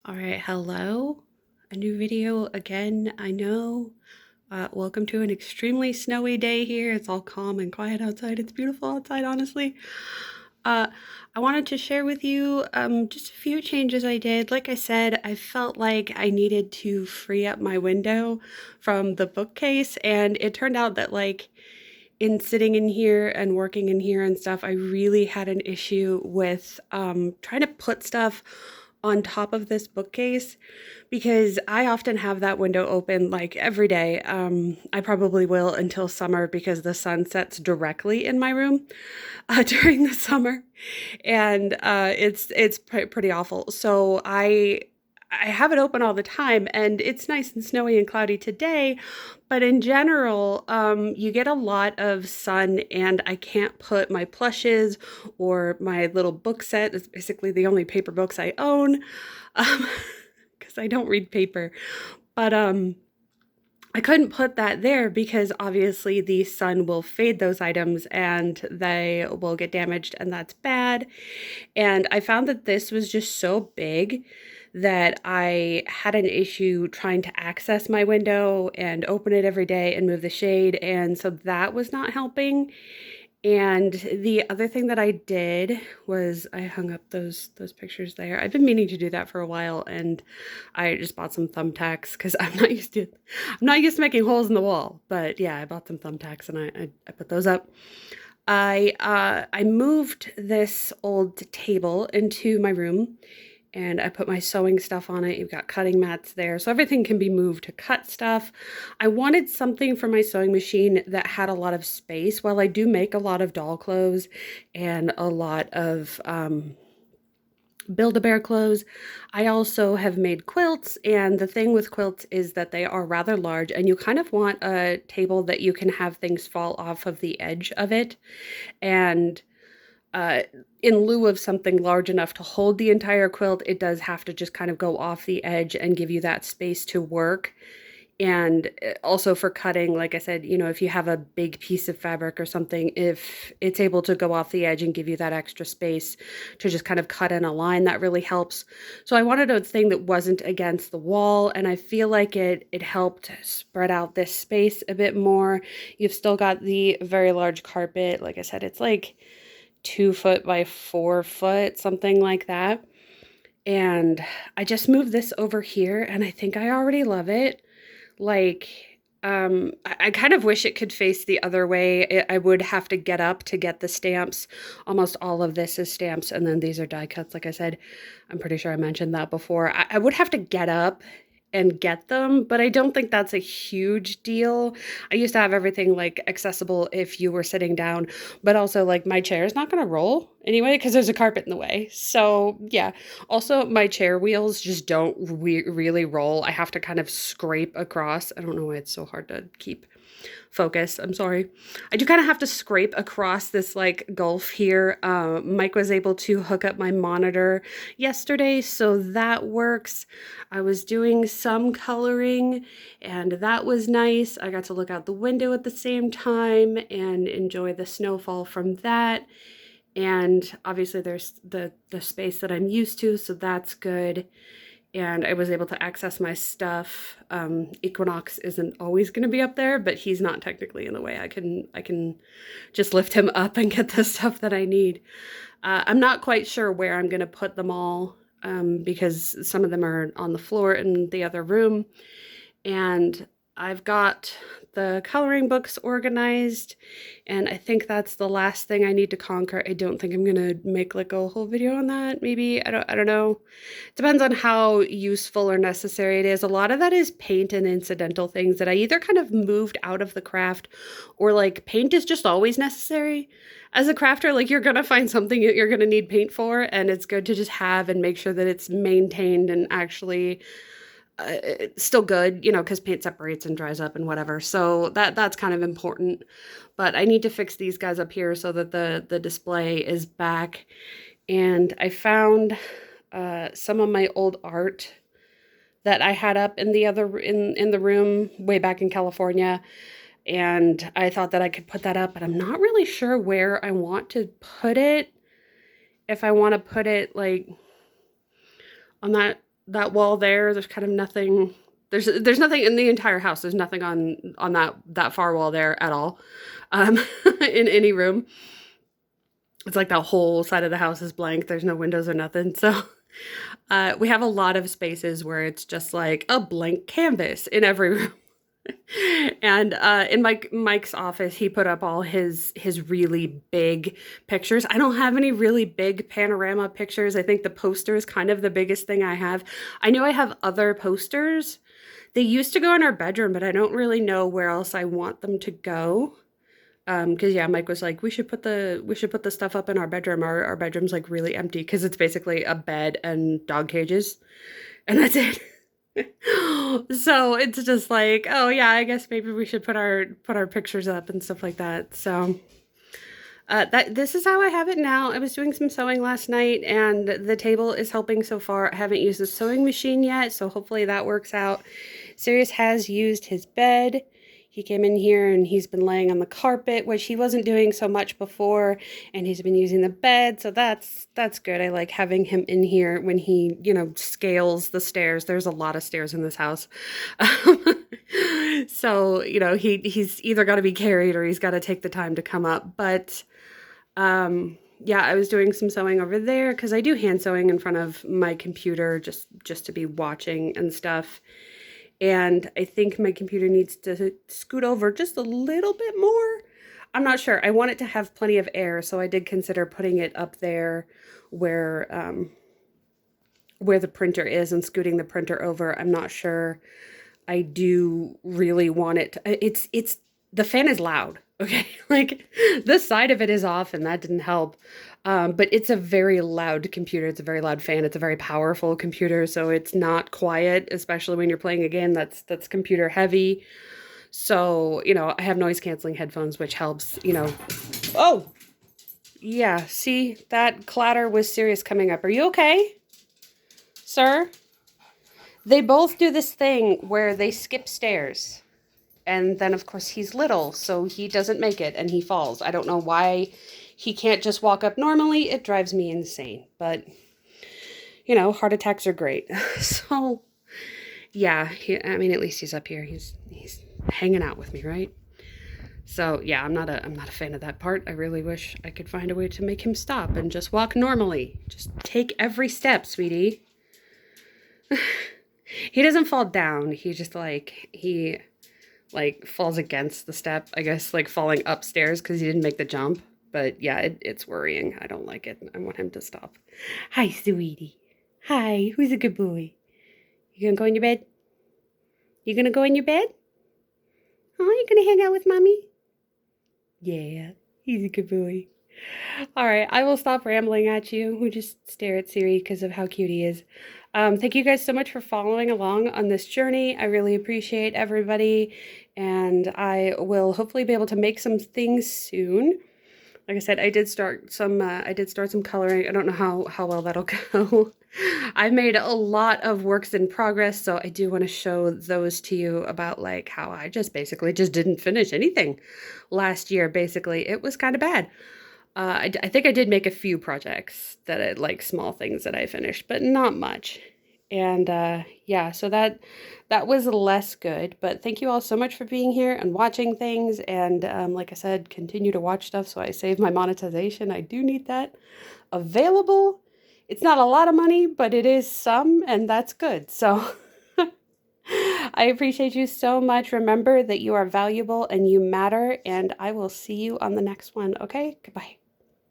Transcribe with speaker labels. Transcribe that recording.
Speaker 1: All right, hello. A new video again, I know. Welcome to an extremely snowy day here. It's all calm and quiet outside. It's beautiful outside, honestly. Uh, I wanted to share with you just a few changes I did. Like I said, I felt like I needed to free up my window from the bookcase, and it turned out that in sitting in here and working in here and stuff, I really had an issue with trying to put stuff on top of this bookcase because I often have that window open like every day. I probably will until summer because the sun sets directly in my room during the summer, and pretty awful. So I have it open all the time, and it's nice and snowy and cloudy today, but in general, you get a lot of sun, and I can't put my plushes or my little book set. It's basically the only paper books I own, because I don't read paper. But I couldn't put that there because obviously the sun will fade those items and they will get damaged, and that's bad. And I found that this was just so big that I had an issue trying to access my window and open it every day and move the shade. And so that was not helping. And the other thing that I did was I hung up those pictures there. I've been meaning to do that for a while, and I just bought some thumbtacks because I'm not used to making holes in the wall. But yeah, I bought some thumbtacks and I put those up. I moved this old table into my room, and I put my sewing stuff on it. You've got cutting mats there, so everything can be moved to cut stuff. I wanted something for my sewing machine that had a lot of space. While I do make a lot of doll clothes and a lot of Build-A-Bear clothes, I also have made quilts, and the thing with quilts is that they are rather large, and you kind of want a table that you can have things fall off of the edge of it. And uh, in lieu of something large enough to hold the entire quilt, it does have to just kind of go off the edge and give you that space to work. And also for cutting, like I said, if you have a big piece of fabric or something, if it's able to go off the edge and give you that extra space to just kind of cut in a line, that really helps. So I wanted a thing that wasn't against the wall, and I feel like it helped spread out this space a bit more. You've still got the very large carpet. Like I said, it's like 2 foot by 4 foot, something like that. And I just moved this over here, and I think I already love it. Like, I kind of wish it could face the other way. I would have to get up to get the stamps. Almost all of this is stamps, and then these are die cuts, like I said. I'm pretty sure I mentioned that before. I would have to get up and get them, but I don't think that's a huge deal. I used to have everything like accessible if you were sitting down, but also like my chair is not going to roll anyway because there's a carpet in the way. So yeah. Also, my chair wheels just don't really roll. I have to kind of scrape across. I don't know why it's so hard to keep focus. I'm sorry. I do kind of have to scrape across this like gulf here. Mike was able to hook up my monitor yesterday, so that works. I was doing some coloring, and that was nice. I got to look out the window at the same time and enjoy the snowfall from that. And obviously there's the space that I'm used to, so that's good. And I was able to access my stuff. Equinox isn't always going to be up there, but he's not technically in the way. I can just lift him up and get the stuff that I need. I'm not quite sure where I'm going to put them all, because some of them are on the floor in the other room. And I've got the coloring books organized, and I think that's the last thing I need to conquer. I don't think I'm gonna make like a whole video on that. Maybe, I don't know. Depends on how useful or necessary it is. A lot of that is paint and incidental things that I either kind of moved out of the craft, or like paint is just always necessary. As a crafter, like you're gonna find something that you're gonna need paint for, and it's good to just have and make sure that it's maintained and actually it's still good, because paint separates and dries up and whatever. So that's kind of important. But I need to fix these guys up here so that the display is back. And I found some of my old art that I had up in the room way back in California. And I thought that I could put that up, but I'm not really sure where I want to put it. If I want to put it like on that wall there. There's kind of nothing. There's nothing in the entire house. There's nothing on that far wall there at all, um, in any room. It's like that whole side of the house is blank. There's no windows or nothing. So we have a lot of spaces where it's just like a blank canvas in every room. And in Mike's office, he put up all his really big pictures. I don't have any really big panorama pictures. I think the poster is kind of the biggest thing I have. I know I have other posters. They used to go in our bedroom, but I don't really know where else I want them to go. Because yeah, Mike was like, we should put the stuff up in our bedroom. Our bedroom's like really empty because it's basically a bed and dog cages, and that's it. So it's just like, oh yeah, I guess maybe we should put our pictures up and stuff like that. So that this is how I have it now. I was doing some sewing last night, and the table is helping so far. I haven't used the sewing machine yet, so hopefully that works out. Sirius has used his bed. He came in here and he's been laying on the carpet, which he wasn't doing so much before, and he's been using the bed, so that's good. I like having him in here when he, scales the stairs. There's a lot of stairs in this house. So, he's either got to be carried or he's got to take the time to come up. But yeah, I was doing some sewing over there because I do hand sewing in front of my computer just to be watching and stuff. And I think my computer needs to scoot over just a little bit more. I'm not sure. I want it to have plenty of air, so I did consider putting it up there where the printer is and scooting the printer over. I'm not sure. I do really want it to, it's the fan is loud, okay? Like the side of it is off and that didn't help. But it's a very loud computer. It's a very loud fan. It's a very powerful computer, so it's not quiet, especially when you're playing a game that's computer heavy. So, I have noise canceling headphones, which helps, Oh, yeah, see, that clatter was Sirius coming up. Are you okay, sir? They both do this thing where they skip stairs. And then, of course, he's little, so he doesn't make it and he falls. I don't know why he can't just walk up normally. It drives me insane. But, heart attacks are great. So, yeah, at least he's up here. He's hanging out with me, right? So, yeah, I'm not a fan of that part. I really wish I could find a way to make him stop and just walk normally. Just take every step, sweetie. He doesn't fall down. He just he falls against the step, I guess, like falling upstairs because he didn't make the jump. But yeah, it's worrying. I don't like it. I want him to stop. Hi, sweetie. Hi, who's a good boy? You gonna go in your bed? You gonna go in your bed? Oh, you gonna hang out with mommy? Yeah, he's a good boy. All right, I will stop rambling at you. We just stare at Siri because of how cute he is. Thank you guys so much for following along on this journey. I really appreciate everybody, and I will hopefully be able to make some things soon. Like I said, I did start some coloring. I don't know how well that'll go. I made a lot of works in progress, so I do want to show those to you about how I just basically just didn't finish anything last year. Basically, it was kind of bad. I think I did make a few projects that small things that I finished, but not much. And yeah, so that was less good. But thank you all so much for being here and watching things. And like I said, continue to watch stuff so I save my monetization. I do need that available. It's not a lot of money, but it is some, and that's good. So I appreciate you so much. Remember that you are valuable and you matter, and I will see you on the next one. Okay, goodbye.